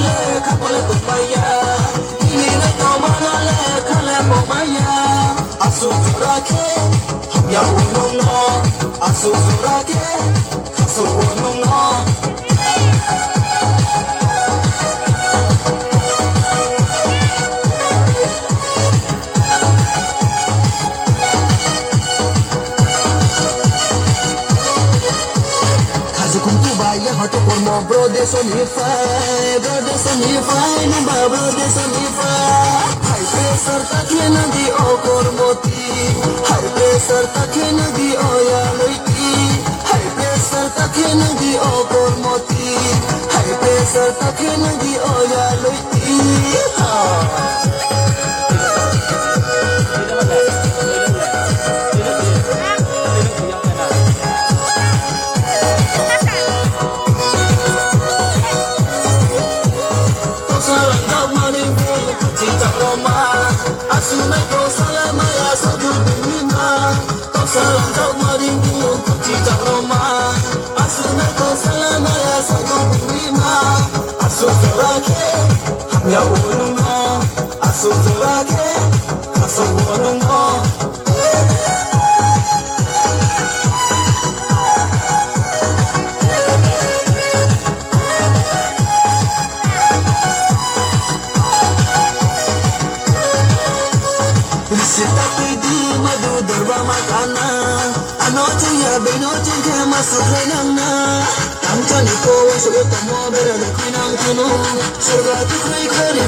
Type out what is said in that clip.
le kapal kumbaya ini na tomana le kale momaya asuzurake ya unono asuzurake kaso unono Hot for more brothers on your fire, number brothers on your fire. High pressure takin di okor moti, high pressure takin di oya loiti, high pressure takin di okor moti, high pressure takin di oya loiti. Asunai ko salama ya sadu dunia, kau salam kau maringu cita Roma. Asunai ko salama ya sadu dunia, asuzurake hamya ulungo, asuzurake kaso ulungo. Benotin ke masuk renangna Tangcani ko sulit mo bera na kinang tuno Surga tu kay kari